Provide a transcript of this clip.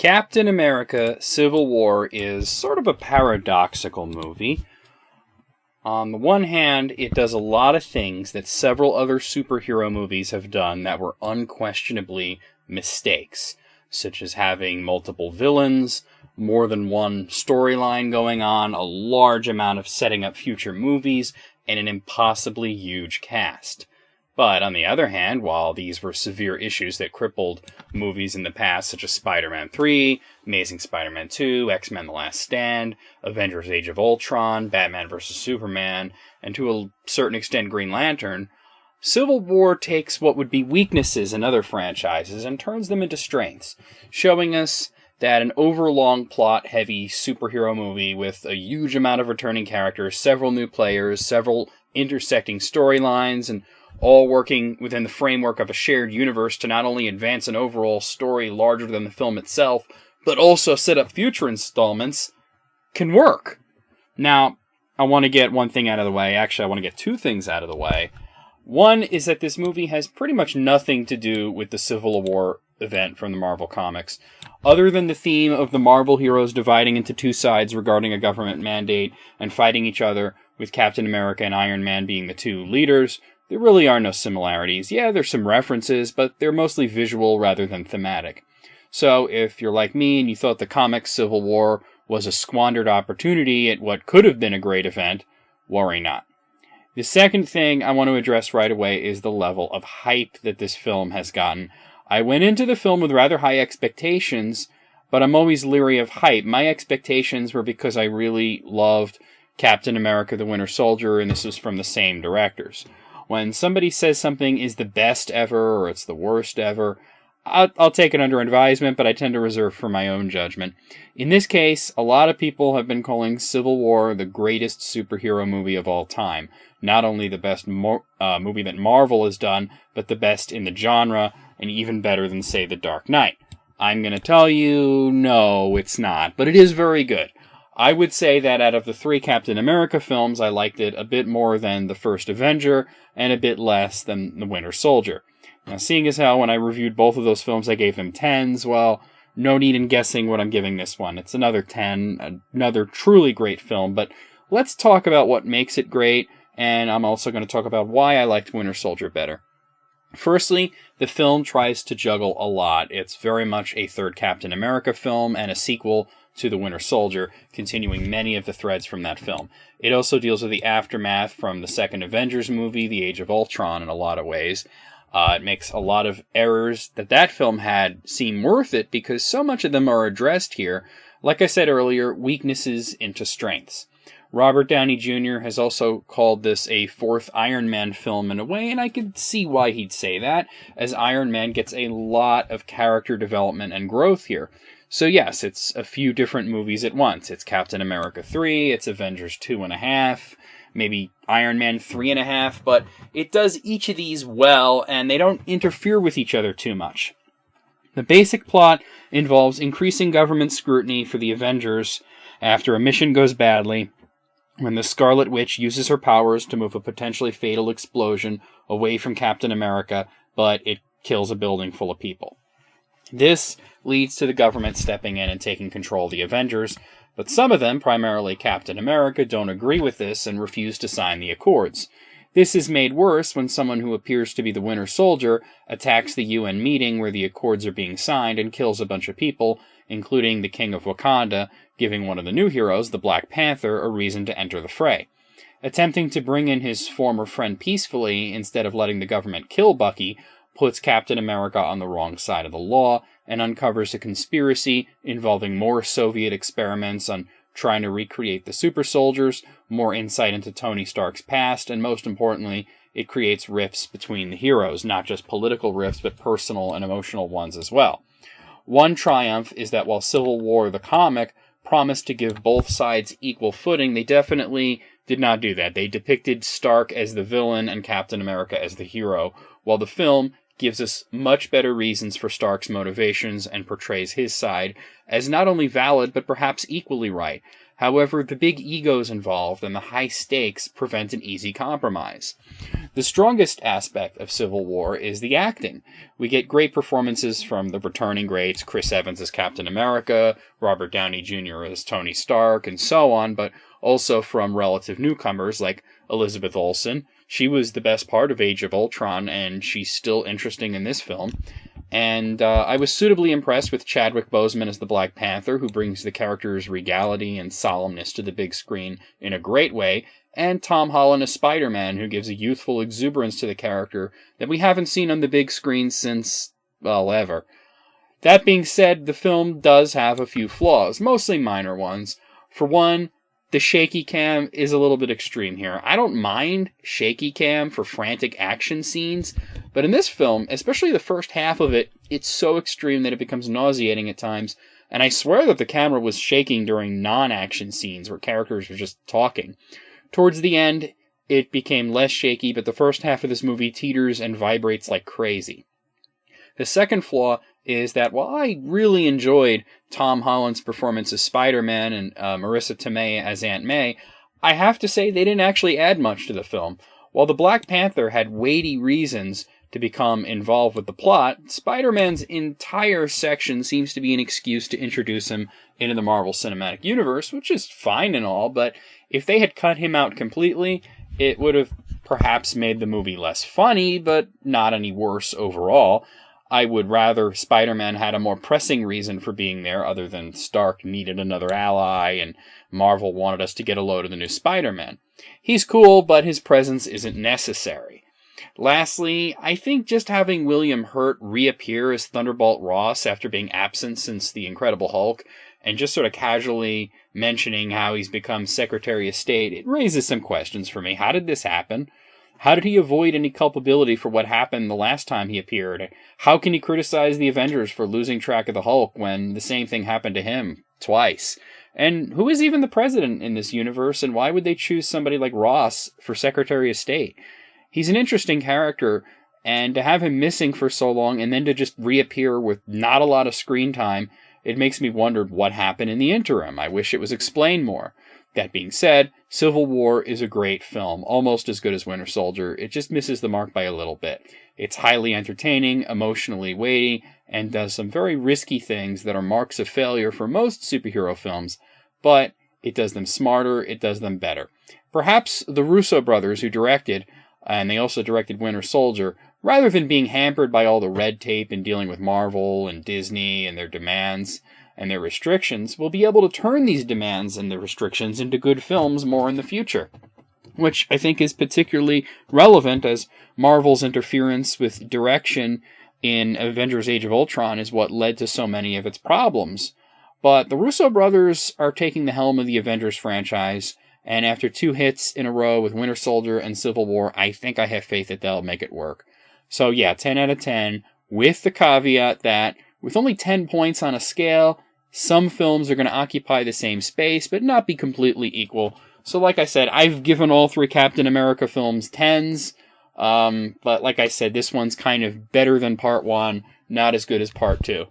Captain America Civil War is sort of a paradoxical movie. On the one hand, it does a lot of things that several other superhero movies have done that were unquestionably mistakes, such as having multiple villains, more than one storyline going on, a large amount of setting up future movies, and an impossibly huge cast. But on the other hand, while these were severe issues that crippled movies in the past, such as Spider-Man 3, Amazing Spider-Man 2, X-Men The Last Stand, Avengers Age of Ultron, Batman vs. Superman, and to a certain extent Green Lantern, Civil War takes what would be weaknesses in other franchises and turns them into strengths, showing us that an overlong plot-heavy superhero movie with a huge amount of returning characters, several new players, several intersecting storylines, and all working within the framework of a shared universe to not only advance an overall story larger than the film itself, but also set up future installments, can work. Now, I want to get one thing out of the way. Actually, I want to get two things out of the way. One is that this movie has pretty much nothing to do with the Civil War event from the Marvel Comics, other than the theme of the Marvel heroes dividing into two sides regarding a government mandate and fighting each other, with Captain America and Iron Man being the two leaders. There really are no similarities. Yeah, there's some references, but they're mostly visual rather than thematic. So, if you're like me and you thought the comics Civil War was a squandered opportunity at what could have been a great event, worry not. The second thing I want to address right away is the level of hype that this film has gotten. I went into the film with rather high expectations, but I'm always leery of hype. My expectations were because I really loved Captain America the Winter Soldier, and this was from the same directors. When somebody says something is the best ever or it's the worst ever, I'll take it under advisement, but I tend to reserve for my own judgment. In this case, a lot of people have been calling Civil War the greatest superhero movie of all time. Not only the best movie that Marvel has done, but the best in the genre, and even better than, say, The Dark Knight. I'm going to tell you, no, it's not, but it is very good. I would say that out of the three Captain America films, I liked it a bit more than The First Avenger, and a bit less than The Winter Soldier. Now, seeing as how when I reviewed both of those films I gave them 10s, well, no need in guessing what I'm giving this one. It's another 10, another truly great film, but let's talk about what makes it great, and I'm also going to talk about why I liked Winter Soldier better. Firstly, the film tries to juggle a lot. It's very much a third Captain America film and a sequel to The Winter Soldier, continuing many of the threads from that film. It also deals with the aftermath from the second Avengers movie, The Age of Ultron, in a lot of ways. It makes a lot of errors that film had seem worth it because so much of them are addressed here. Like I said earlier, weaknesses into strengths. Robert Downey Jr. has also called this a fourth Iron Man film in a way, and I could see why he'd say that, as Iron Man gets a lot of character development and growth here. So yes, it's a few different movies at once. It's Captain America 3, it's Avengers 2.5, maybe Iron Man 3.5, but it does each of these well, and they don't interfere with each other too much. The basic plot involves increasing government scrutiny for the Avengers after a mission goes badly, when the Scarlet Witch uses her powers to move a potentially fatal explosion away from Captain America, but it kills a building full of people. This leads to the government stepping in and taking control of the Avengers, but some of them, primarily Captain America, don't agree with this and refuse to sign the Accords. This is made worse when someone who appears to be the Winter Soldier attacks the UN meeting where the Accords are being signed and kills a bunch of people, including the King of Wakanda, giving one of the new heroes, the Black Panther, a reason to enter the fray. Attempting to bring in his former friend peacefully instead of letting the government kill Bucky puts Captain America on the wrong side of the law and uncovers a conspiracy involving more Soviet experiments on trying to recreate the super soldiers, more insight into Tony Stark's past, and most importantly, it creates rifts between the heroes, not just political rifts, but personal and emotional ones as well. One triumph is that while Civil War, the comic, promised to give both sides equal footing, they definitely did not do that. They depicted Stark as the villain and Captain America as the hero, while the film gives us much better reasons for Stark's motivations and portrays his side as not only valid, but perhaps equally right. However, the big egos involved and the high stakes prevent an easy compromise. The strongest aspect of Civil War is the acting. We get great performances from the returning greats, Chris Evans as Captain America, Robert Downey Jr. as Tony Stark, and so on, but also from relative newcomers like Elizabeth Olsen. She was the best part of Age of Ultron, and she's still interesting in this film. And I was suitably impressed with Chadwick Boseman as the Black Panther, who brings the character's regality and solemnness to the big screen in a great way, and Tom Holland as Spider-Man, who gives a youthful exuberance to the character that we haven't seen on the big screen since, well, ever. That being said, the film does have a few flaws, mostly minor ones. For one, the shaky cam is a little bit extreme here. I don't mind shaky cam for frantic action scenes, but in this film, especially the first half of it, it's so extreme that it becomes nauseating at times, and I swear that the camera was shaking during non-action scenes where characters were just talking. Towards the end, it became less shaky, but the first half of this movie teeters and vibrates like crazy. The second flaw is that while I really enjoyed Tom Holland's performance as Spider-Man and Marissa Tomei as Aunt May, I have to say they didn't actually add much to the film. While the Black Panther had weighty reasons to become involved with the plot, Spider-Man's entire section seems to be an excuse to introduce him into the Marvel Cinematic Universe, which is fine and all, but if they had cut him out completely, it would have perhaps made the movie less funny, but not any worse overall. I would rather Spider-Man had a more pressing reason for being there other than Stark needed another ally and Marvel wanted us to get a load of the new Spider-Man. He's cool, but his presence isn't necessary. Lastly, I think just having William Hurt reappear as Thunderbolt Ross after being absent since The Incredible Hulk, and just sort of casually mentioning how he's become Secretary of State, it raises some questions for me. How did this happen? How did he avoid any culpability for what happened the last time he appeared? How can he criticize the Avengers for losing track of the Hulk when the same thing happened to him twice? And who is even the president in this universe, and why would they choose somebody like Ross for Secretary of State? He's an interesting character, and to have him missing for so long and then to just reappear with not a lot of screen time, it makes me wonder what happened in the interim. I wish it was explained more. That being said, Civil War is a great film, almost as good as Winter Soldier. It just misses the mark by a little bit. It's highly entertaining, emotionally weighty, and does some very risky things that are marks of failure for most superhero films, but it does them smarter, it does them better. Perhaps the Russo brothers who directed, and they also directed Winter Soldier, rather than being hampered by all the red tape and dealing with Marvel and Disney and their demands and their restrictions, will be able to turn these demands and the restrictions into good films more in the future. Which I think is particularly relevant, as Marvel's interference with direction in Avengers Age of Ultron is what led to so many of its problems. But the Russo brothers are taking the helm of the Avengers franchise, and after 2 hits in a row with Winter Soldier and Civil War, I think I have faith that they'll make it work. So yeah, 10 out of 10, with the caveat that, with only 10 points on a scale, some films are going to occupy the same space, but not be completely equal. So like I said, I've given all 3 Captain America films 10s, but like I said, this one's kind of better than Part 1, not as good as Part 2.